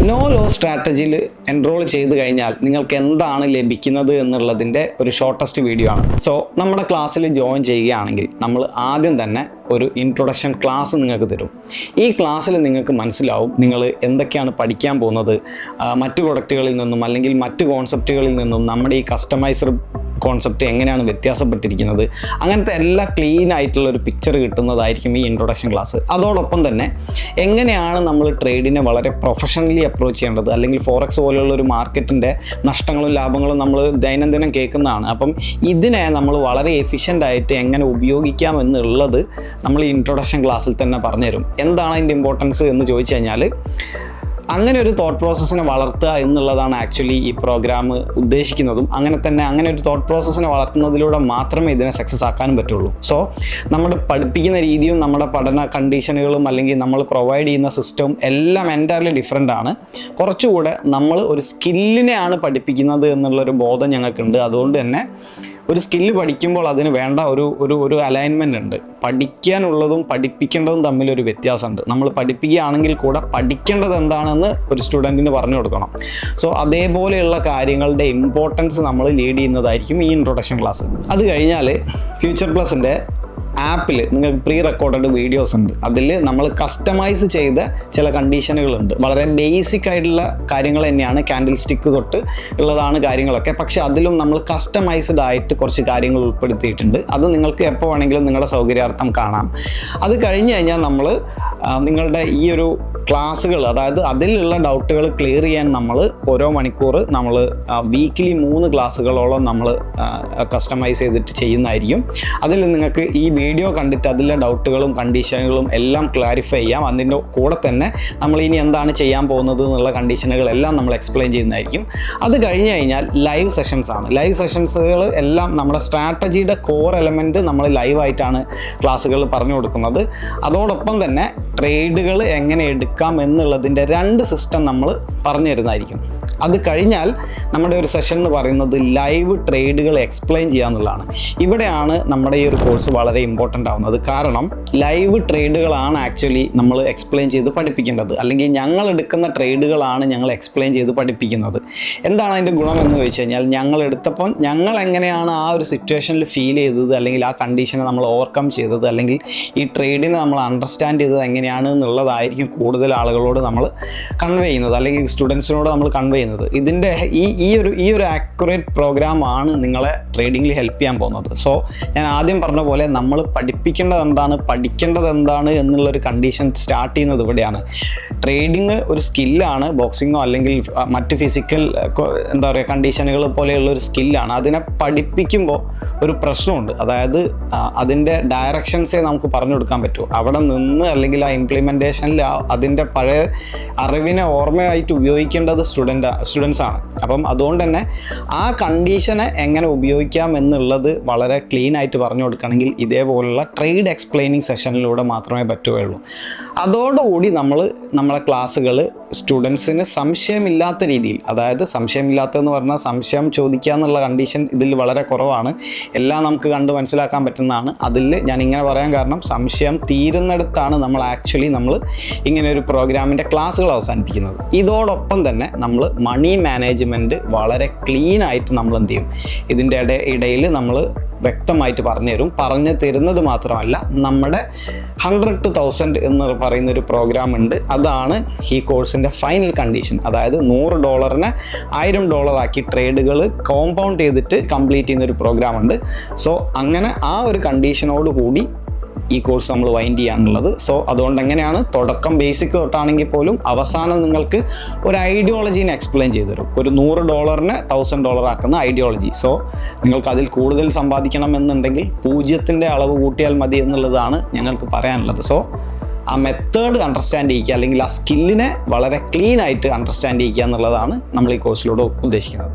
No law സ്ട്രാറ്റജിയിൽ enrol ചെയ്ത് കഴിഞ്ഞാൽ നിങ്ങൾക്ക് എന്താണ് ലഭിക്കുന്നത് എന്നുള്ളതിൻ്റെ ഒരു ഷോർട്ടസ്റ്റ് വീഡിയോ ആണ്. സോ നമ്മുടെ ക്ലാസ്സിൽ ജോയിൻ ചെയ്യുകയാണെങ്കിൽ നമ്മൾ ആദ്യം തന്നെ ഒരു ഇൻട്രൊഡക്ഷൻ ക്ലാസ് നിങ്ങൾക്ക് തരും. ഈ ക്ലാസ്സിൽ നിങ്ങൾക്ക് മനസ്സിലാവും നിങ്ങൾ എന്തൊക്കെയാണ് പഠിക്കാൻ പോകുന്നത്, മറ്റു പ്രൊഡക്റ്റുകളിൽ നിന്നും അല്ലെങ്കിൽ മറ്റു കോൺസെപ്റ്റുകളിൽ നിന്നും നമ്മുടെ ഈ കസ്റ്റമൈസ്ഡ് കോൺസെപ്റ്റ് എങ്ങനെയാണ് വ്യത്യാസപ്പെട്ടിരിക്കുന്നത്, അങ്ങനത്തെ എല്ലാ ക്ലീൻ ആയിട്ടുള്ളൊരു പിക്ചർ കിട്ടുന്നതായിരിക്കും ഈ ഇൻട്രൊഡക്ഷൻ ക്ലാസ്. അതോടൊപ്പം തന്നെ എങ്ങനെയാണ് നമ്മൾ ട്രേഡിനെ വളരെ പ്രൊഫഷണലി അപ്രോച്ച് ചെയ്യേണ്ടത്, അല്ലെങ്കിൽ ഫോറക്സ് പോലെയുള്ള ഒരു മാർക്കറ്റിൻ്റെ നഷ്ടങ്ങളും ലാഭങ്ങളും നമ്മൾ ദൈനംദിനം കേൾക്കുന്നതാണ്. അപ്പം ഇതിനെ നമ്മൾ വളരെ എഫിഷ്യൻ്റ് ആയിട്ട് എങ്ങനെ ഉപയോഗിക്കാം എന്നുള്ളത് നമ്മൾ ഈ ഇൻട്രൊഡക്ഷൻ ക്ലാസ്സിൽ തന്നെ പറഞ്ഞുതരും. എന്താണ് അതിൻ്റെ ഇമ്പോർട്ടൻസ് എന്ന് ചോദിച്ചു കഴിഞ്ഞാൽ, അങ്ങനെ ഒരു തോട്ട് പ്രോസസ്സിനെ വളർത്തുക എന്നുള്ളതാണ് ആക്ച്വലി ഈ പ്രോഗ്രാം ഉദ്ദേശിക്കുന്നതും. അങ്ങനെ ഒരു തോട്ട് പ്രോസസ്സിനെ വളർത്തുന്നതിലൂടെ മാത്രമേ ഇതിനെ സക്സസ് ആക്കാനും പറ്റുള്ളൂ. സോ നമ്മുടെ പഠിപ്പിക്കുന്ന രീതിയും നമ്മുടെ പഠന കണ്ടീഷനുകളും അല്ലെങ്കിൽ നമ്മൾ പ്രൊവൈഡ് ചെയ്യുന്ന സിസ്റ്റവും എല്ലാം എൻറ്റയർലി ഡിഫറെൻ്റ് ആണ്. കുറച്ചുകൂടെ നമ്മൾ ഒരു സ്കില്ലിനെയാണ് പഠിപ്പിക്കുന്നത് എന്നുള്ളൊരു ബോധം ഞങ്ങൾക്കുണ്ട്. അതുകൊണ്ട് തന്നെ ഒരു സ്കില്ല് പഠിക്കുമ്പോൾ അതിന് വേണ്ട ഒരു അലൈൻമെൻ്റ് ഉണ്ട്. പഠിക്കാനുള്ളതും പഠിപ്പിക്കേണ്ടതും തമ്മിലൊരു വ്യത്യാസമുണ്ട്. നമ്മൾ പഠിപ്പിക്കുകയാണെങ്കിൽ കൂടെ പഠിക്കേണ്ടത് എന്താണെന്ന് ഒരു സ്റ്റുഡൻറ്റിന് പറഞ്ഞു കൊടുക്കണം. സോ അതേപോലെയുള്ള കാര്യങ്ങളുടെ ഇമ്പോർട്ടൻസ് നമ്മൾ ലീഡ് ചെയ്യുന്നതായിരിക്കും ഈ ഇൻട്രൊഡക്ഷൻ ക്ലാസ്. അത് കഴിഞ്ഞാൽ ഫ്യൂച്ചർ പ്ലസിൻ്റെ ആപ്പിൽ നിങ്ങൾക്ക് പ്രീ റെക്കോർഡഡ് വീഡിയോസ് ഉണ്ട്. അതിൽ നമ്മൾ കസ്റ്റമൈസ് ചെയ്ത ചില കണ്ടീഷനുകളുണ്ട്. വളരെ ബേസിക് ആയിട്ടുള്ള കാര്യങ്ങൾ തന്നെയാണ്, ക്യാൻഡിൽ സ്റ്റിക്ക് തൊട്ട് ഉള്ളതാണ് കാര്യങ്ങളൊക്കെ. പക്ഷെ അതിലും നമ്മൾ കസ്റ്റമൈസ്ഡ് ആയിട്ട് കുറച്ച് കാര്യങ്ങൾ ഉൾപ്പെടുത്തിയിട്ടുണ്ട്. അത് നിങ്ങൾക്ക് എപ്പോൾ വേണമെങ്കിലും നിങ്ങളുടെ സൗകര്യാർത്ഥം കാണാം. അത് കഴിഞ്ഞ് കഴിഞ്ഞാൽ നമ്മൾ നിങ്ങളുടെ ഈ ഒരു ക്ലാസ്സുകൾ, അതായത് അതിലുള്ള ഡൗട്ടുകൾ ക്ലിയർ ചെയ്യാൻ നമ്മൾ ഓരോ മണിക്കൂർ നമ്മൾ വീക്കിലി 3 ക്ലാസ്സുകളോളം നമ്മൾ കസ്റ്റമൈസ് ചെയ്തിട്ട് ചെയ്യുന്നതായിരിക്കും. അതിൽ നിങ്ങൾക്ക് ഈ വീഡിയോ കണ്ടിട്ട് അതിലെ ഡൗട്ടുകളും കണ്ടീഷനുകളും എല്ലാം ക്ലാരിഫൈ ചെയ്യാം. അതിൻ്റെ കൂടെ തന്നെ നമ്മൾ ഇനി എന്താണ് ചെയ്യാൻ പോകുന്നത് എന്നുള്ള കണ്ടീഷനുകളെല്ലാം നമ്മൾ എക്സ്പ്ലെയിൻ ചെയ്യുന്നതായിരിക്കും. അത് കഴിഞ്ഞ് കഴിഞ്ഞാൽ ലൈവ് സെഷൻസ് ആണ്. ലൈവ് സെഷൻസുകൾ എല്ലാം നമ്മുടെ സ്ട്രാറ്റജിയുടെ കോർ എലമെൻറ്റ് നമ്മൾ ലൈവായിട്ടാണ് ക്ലാസ്സുകൾ പറഞ്ഞു കൊടുക്കുന്നത്. അതോടൊപ്പം തന്നെ ട്രേഡുകൾ എങ്ങനെ എടുക്കാം എന്നുള്ളതിൻ്റെ 2 സിസ്റ്റം നമ്മൾ പറഞ്ഞു തരുന്നതായിരിക്കും. അത് കഴിഞ്ഞാൽ നമ്മുടെ ഒരു സെഷൻ എന്ന് പറയുന്നത് ലൈവ് ട്രേഡുകൾ എക്സ്പ്ലെയിൻ ചെയ്യുക എന്നുള്ളതാണ്. ഇവിടെയാണ് നമ്മുടെ ഈ ഒരു കോഴ്സ് വളരെ ഇമ്പോർട്ടൻ്റ് ആവുന്നത്. കാരണം ലൈവ് ട്രേഡുകളാണ് ആക്ച്വലി നമ്മൾ എക്സ്പ്ലെയിൻ ചെയ്ത് പഠിപ്പിക്കേണ്ടത്, അല്ലെങ്കിൽ ഞങ്ങൾ എടുക്കുന്ന ട്രേഡുകളാണ് ഞങ്ങൾ എക്സ്പ്ലെയിൻ ചെയ്ത് പഠിപ്പിക്കുന്നത്. എന്താണ് അതിൻ്റെ ഗുണം എന്ന് ചോദിച്ചു കഴിഞ്ഞാൽ, ഞങ്ങൾ എടുത്തപ്പോൾ ഞങ്ങൾ എങ്ങനെയാണ് ആ ഒരു സിറ്റുവേഷനിൽ ഫീൽ ചെയ്തത്, അല്ലെങ്കിൽ ആ കണ്ടീഷനെ നമ്മൾ ഓവർകം ചെയ്തത്, അല്ലെങ്കിൽ ഈ ട്രേഡിനെ നമ്മൾ അണ്ടർസ്റ്റാൻഡ് ചെയ്തത് എങ്ങനെയാണ് എന്നുള്ളതായിരിക്കും കൂടുതൽ ആളുകളോട് നമ്മൾ കൺവേ ചെയ്യുന്നത്, അല്ലെങ്കിൽ സ്റ്റുഡൻസിനോട് നമ്മൾ കൺവേ ചെയ്യുന്നത്. ഇതിൻ്റെ ഈ ഒരു ആക്യുറേറ്റ് പ്രോഗ്രാമാണ് നിങ്ങളെ ട്രേഡിങ്ങിൽ ഹെൽപ്പ് ചെയ്യാൻ പോകുന്നത്. സോ ഞാൻ ആദ്യം പറഞ്ഞ പോലെ നമ്മൾ പഠിപ്പിക്കേണ്ടത് എന്താണ്, പഠിക്കേണ്ടത് എന്താണ് എന്നുള്ളൊരു കണ്ടീഷൻ സ്റ്റാർട്ട് ചെയ്യുന്നത് ഇവിടെയാണ്. ട്രേഡിങ് ഒരു സ്കില്ലാണ്. ബോക്സിങ്ങോ അല്ലെങ്കിൽ മറ്റ് ഫിസിക്കൽ എന്താ പറയുക കണ്ടീഷനുകൾ പോലെയുള്ള ഒരു സ്കില്ലാണ്. അതിനെ പഠിപ്പിക്കുമ്പോൾ ഒരു പ്രശ്നമുണ്ട്. അതായത് അതിൻ്റെ ഡയറക്ഷൻസേ നമുക്ക് പറഞ്ഞു കൊടുക്കാൻ പറ്റൂ. അവിടെ നിന്ന് അല്ലെങ്കിൽ ആ ഇംപ്ലിമെൻറ്റേഷനിൽ അതിൻ്റെ പഴയ അറിവിനെ ഓർമ്മയായിട്ട് ഉപയോഗിക്കേണ്ടത് സ്റ്റുഡൻസ് ആണ്. അപ്പം അതുകൊണ്ട് തന്നെ ആ കണ്ടീഷനെ എങ്ങനെ ഉപയോഗിക്കാം എന്നുള്ളത് വളരെ ക്ലീൻ ആയിട്ട് പറഞ്ഞു കൊടുക്കണമെങ്കിൽ ഇതേപോലുള്ള ട്രേഡ് എക്സ്പ്ലെയിനിങ് സെഷനിലൂടെ മാത്രമേ പറ്റുകയുള്ളൂ. അതോടുകൂടി നമ്മളെ ക്ലാസ്സുകൾ സ്റ്റുഡൻസിന് സംശയമില്ലാത്ത രീതിയിൽ, അതായത് സംശയമില്ലാത്തതെന്ന് പറഞ്ഞാൽ സംശയം ചോദിക്കുക എന്നുള്ള കണ്ടീഷൻ ഇതിൽ വളരെ കുറവാണ്. എല്ലാം നമുക്ക് കണ്ട് മനസ്സിലാക്കാൻ പറ്റുന്നതാണ്. അതിൽ ഞാൻ ഇങ്ങനെ പറയാൻ കാരണം, സംശയം തീരുന്നിടത്താണ് നമ്മൾ ഇങ്ങനെ ഒരു പ്രോഗ്രാമിൻ്റെ ക്ലാസ്സുകൾ അവസാനിപ്പിക്കുന്നത്. ഇതോടൊപ്പം തന്നെ നമ്മൾ മണി മാനേജ്മെൻറ്റ് വളരെ ക്ലീൻ ആയിട്ട് നമ്മൾ എന്ത് ചെയ്യും, ഇതിൻ്റെ ഇടയിൽ നമ്മൾ വ്യക്തമായിട്ട് പറഞ്ഞു തരുന്നത് മാത്രമല്ല, നമ്മുടെ 100 to 1000 എന്ന് പറയുന്നൊരു പ്രോഗ്രാം ഉണ്ട്. അതാണ് ഈ കോഴ്സിൻ്റെ ഫൈനൽ കണ്ടീഷൻ. അതായത് $100 $1000 ആക്കി ട്രേഡുകൾ കോമ്പൗണ്ട് ചെയ്തിട്ട് കംപ്ലീറ്റ് ചെയ്യുന്നൊരു പ്രോഗ്രാം ഉണ്ട്. സോ അങ്ങനെ ആ ഒരു കണ്ടീഷനോട് കൂടി ഈ കോഴ്സ് നമ്മൾ വൈൻഡ് ചെയ്യാനുള്ളത്. സോ അതുകൊണ്ട് എങ്ങനെയാണ് തുടക്കം ബേസിക് തൊട്ടാണെങ്കിൽ പോലും അവസാനം നിങ്ങൾക്ക് ഒരു ഐഡിയോളജീനെ എക്സ്പ്ലെയിൻ ചെയ്തു തരും. ഒരു $100 $1000 ആക്കുന്ന ഐഡിയോളജി. സോ നിങ്ങൾക്ക് അതിൽ കൂടുതൽ സമ്പാദിക്കണം എന്നുണ്ടെങ്കിൽ 0 അളവ് കൂട്ടിയാൽ മതി എന്നുള്ളതാണ് ഞങ്ങൾക്ക് പറയാനുള്ളത്. സോ ആ മെത്തേഡ് അണ്ടർസ്റ്റാൻഡ് ചെയ്യുക, അല്ലെങ്കിൽ ആ സ്കില്ലിനെ വളരെ ക്ലീൻ ആയിട്ട് അണ്ടർസ്റ്റാൻഡ് ചെയ്യുക എന്നുള്ളതാണ് നമ്മൾ ഈ കോഴ്സിലൂടെ ഉദ്ദേശിക്കുന്നത്.